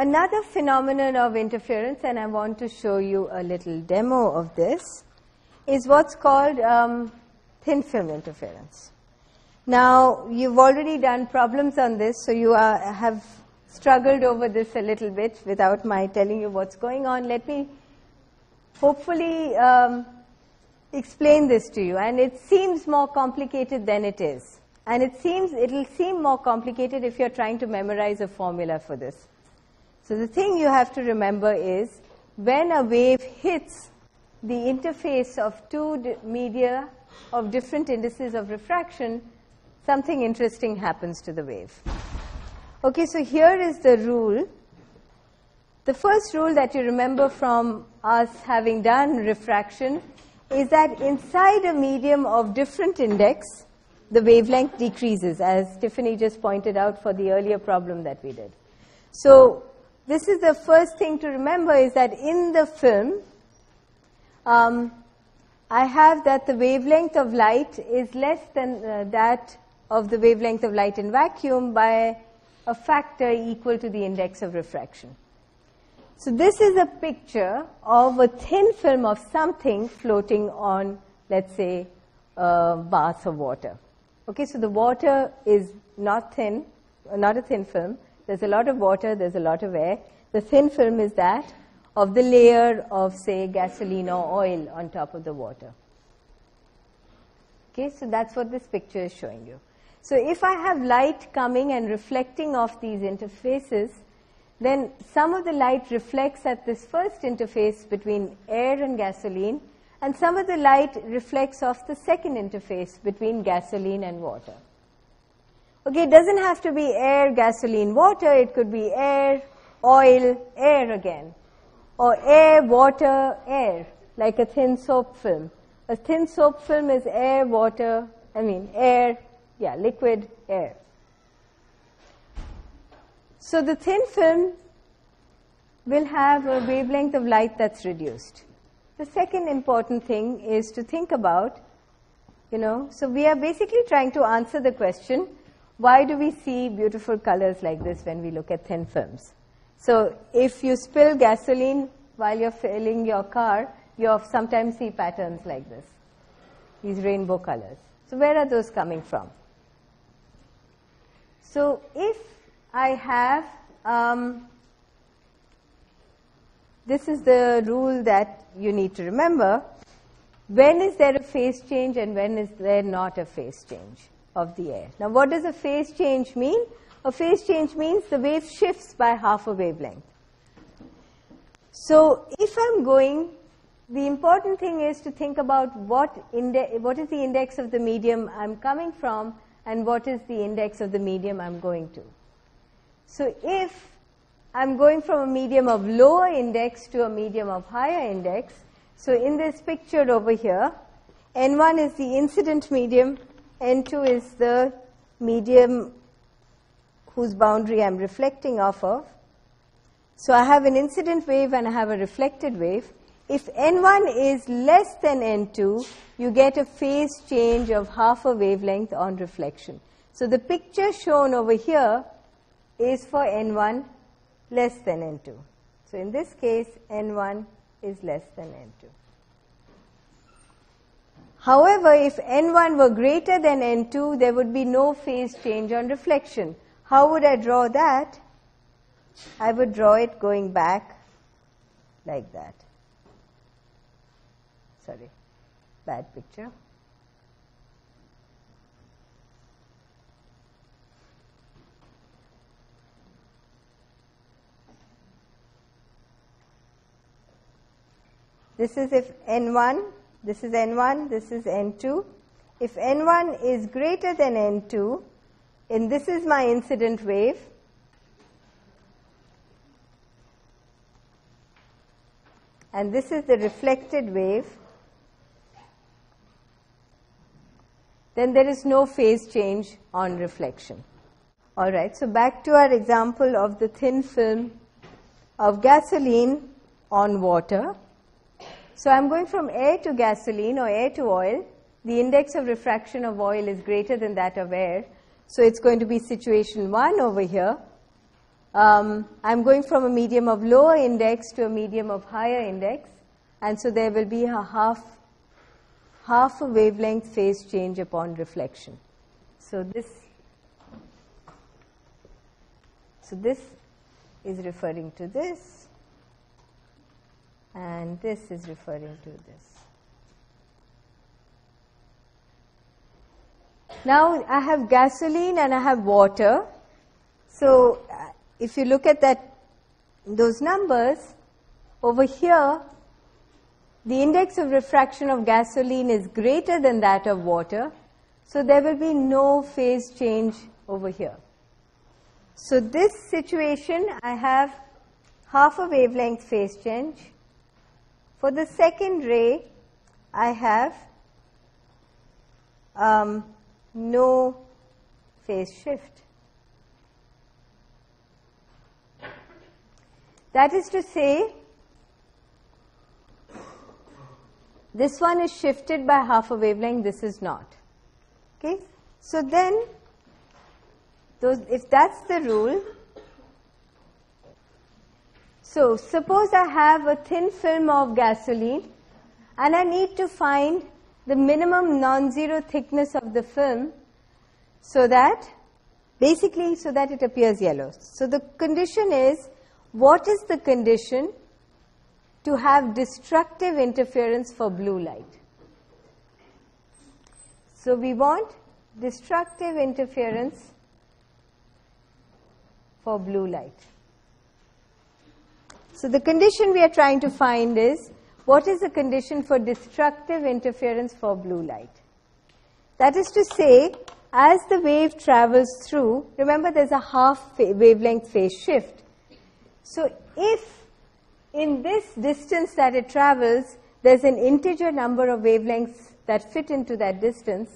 another phenomenon of interference, and I want to show you a little demo of this, is what's called thin film interference. Now, you've already done problems on this, so you have struggled over this a little bit without my telling you what's going on. Let me hopefully explain this to you. And it seems more complicated than it is. And it'll seem more complicated if you're trying to memorize a formula for this. So the thing you have to remember is when a wave hits the interface of two media of different indices of refraction, something interesting happens to the wave. Okay, so here is the rule. The first rule that you remember from us having done refraction is that inside a medium of different index, the wavelength decreases, as Tiffany just pointed out for the earlier problem that we did. So this is the first thing to remember, is that in the film, I have that the wavelength of light is less than that of the wavelength of light in vacuum by a factor equal to the index of refraction. So this is a picture of a thin film of something floating on, let's say, a bath of water. Okay, so the water is not thin, not a thin film. There's a lot of water, there's a lot of air. The thin film is that of the layer of, say, gasoline or oil on top of the water. Okay, so that's what this picture is showing you. So if I have light coming and reflecting off these interfaces, then some of the light reflects at this first interface between air and gasoline, and some of the light reflects off the second interface between gasoline and water. Okay, it doesn't have to be air, gasoline, water. It could be air, oil, air again. Or air, water, air, like a thin soap film. A thin soap film is air, water, air, liquid, air. So the thin film will have a wavelength of light that's reduced. The second important thing is to think about, so we are basically trying to answer the question, why do we see beautiful colors like this when we look at thin films? So if you spill gasoline while you're filling your car, you'll sometimes see patterns like this, these rainbow colors. So where are those coming from? So if I have, this is the rule that you need to remember, when is there a phase change and when is there not a phase change of the air? Now what does a phase change mean? A phase change means the wave shifts by half a wavelength. So if I'm going, the important thing is to think about what is the index of the medium I'm coming from and what is the index of the medium I'm going to. So if I'm going from a medium of lower index to a medium of higher index, so in this picture over here, N1 is the incident medium, N2 is the medium whose boundary I'm reflecting off of. So I have an incident wave and I have a reflected wave. If N1 is less than N2, you get a phase change of half a wavelength on reflection. So the picture shown over here is for N1 less than N2. So in this case, N1 is less than N2. However, if N1 were greater than N2, there would be no phase change on reflection. How would I draw that? I would draw it going back like that. Sorry, bad picture. This is if N1, this is N1, this is N2. If N1 is greater than N2, and this is my incident wave, and this is the reflected wave, then there is no phase change on reflection. All right, so back to our example of the thin film of gasoline on water. So I'm going from air to gasoline or air to oil. The index of refraction of oil is greater than that of air. So it's going to be situation 1 over here. I'm going from a medium of lower index to a medium of higher index, and so there will be a half a wavelength phase change upon reflection. So this is referring to this, and this is referring to this. Now I have gasoline and I have water. So if you look at those numbers, over here, the index of refraction of gasoline is greater than that of water, so there will be no phase change over here. So this situation, I have half a wavelength phase change. For the second ray, I have no phase shift. That is to say, this one is shifted by half a wavelength, this is not. Okay? So then, if that's the rule, so suppose I have a thin film of gasoline and I need to find the minimum non-zero thickness of the film so that it appears yellow. So the condition is, what is the condition to have destructive interference for blue light? So we want destructive interference for blue light. So the condition we are trying to find is, what is the condition for destructive interference for blue light? That is to say, as the wave travels through, remember there's a half wavelength phase shift. So if in this distance that it travels, there's an integer number of wavelengths that fit into that distance,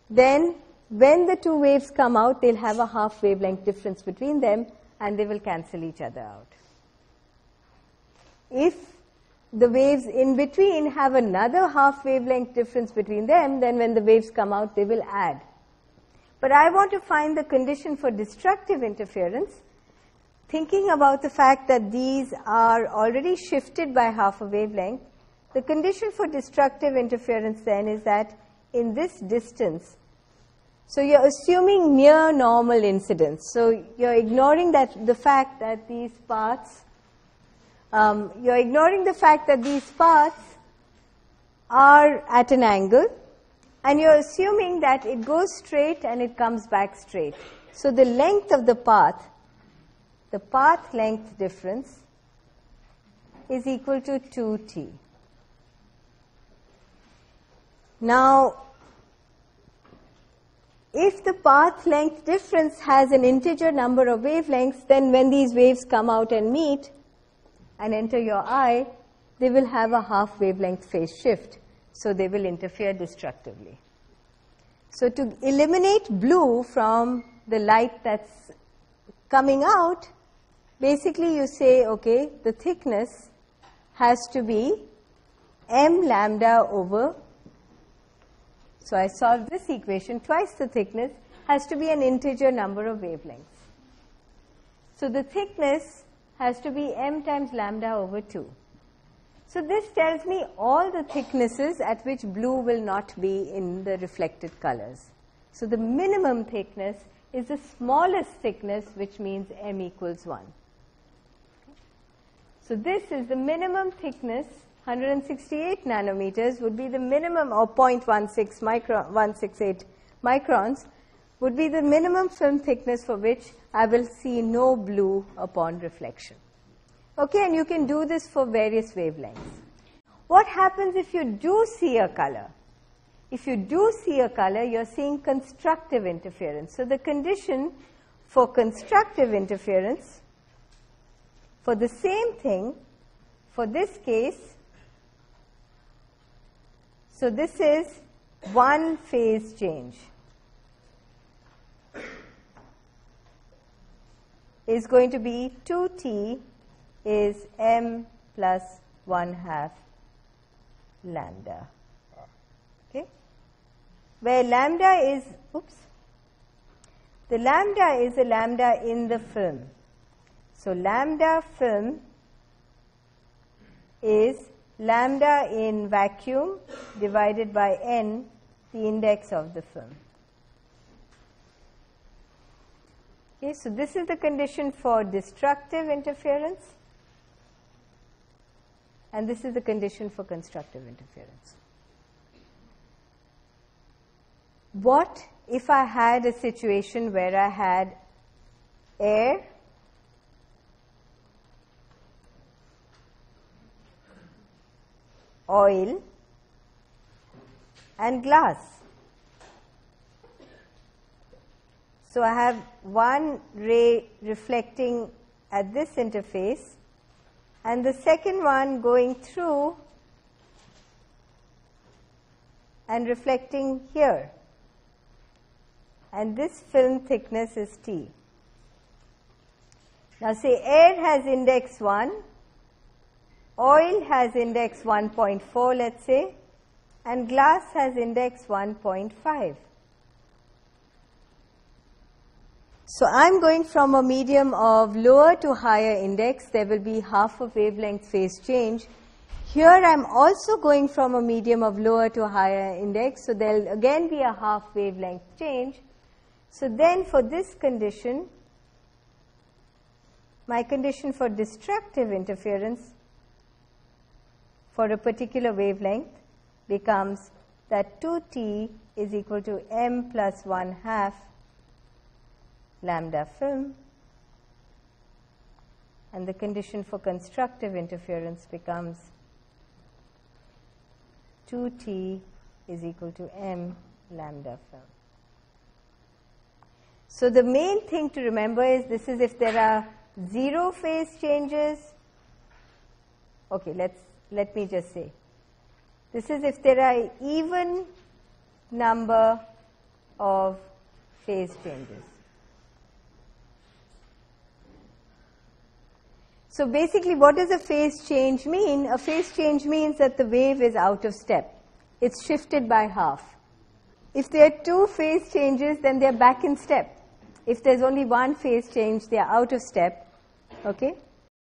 then when the two waves come out, they'll have a half wavelength difference between them, and they will cancel each other out. If the waves in between have another half wavelength difference between them, then when the waves come out, they will add. But I want to find the condition for destructive interference, thinking about the fact that these are already shifted by half a wavelength. The condition for destructive interference then is that in this distance, so you're assuming near normal incidence. So you're ignoring the fact that these paths are at an angle, and you're assuming that it goes straight and it comes back straight. So the length of the path length difference is equal to 2t. Now, if the path length difference has an integer number of wavelengths, then when these waves come out and meet and enter your eye, they will have a half wavelength phase shift. So they will interfere destructively. So to eliminate blue from the light that's coming out, basically you say, okay, the thickness has to be m lambda over, so I solve this equation, twice the thickness has to be an integer number of wavelengths. So the thickness has to be m times lambda over 2. So this tells me all the thicknesses at which blue will not be in the reflected colors. So the minimum thickness is the smallest thickness, which means m equals 1. So this is the minimum thickness, 168 nanometers would be the minimum, or 168 microns would be the minimum film thickness for which I will see no blue upon reflection. Okay, and you can do this for various wavelengths. What happens if you do see a color? If you do see a color, you're seeing constructive interference. So the condition for constructive interference for the same thing, for this case, so this is one phase change, is going to be 2t is m plus 1/2 lambda. Okay? Where lambda is, the lambda is a lambda in the film. So lambda film is lambda in vacuum divided by n, the index of the film. Okay, so this is the condition for destructive interference, and this is the condition for constructive interference. What if I had a situation where I had air, oil, and glass? So I have one ray reflecting at this interface and the second one going through and reflecting here. And this film thickness is T. Now say air has index 1, oil has index 1.4, let's say, and glass has index 1.5. So I'm going from a medium of lower to higher index. There will be half a wavelength phase change. Here I'm also going from a medium of lower to higher index, so there will again be a half wavelength change. So then for this condition, my condition for destructive interference for a particular wavelength becomes that 2T is equal to m plus 1/2 lambda film, and the condition for constructive interference becomes 2T is equal to m lambda film. So the main thing to remember is this is if there are 0 phase changes. Okay, let me just say this is if there are even number of phase changes. So basically, what does a phase change mean? A phase change means that the wave is out of step. It's shifted by half. If there are 2 phase changes, then they're back in step. If there's only 1 phase change, they are out of step. Okay?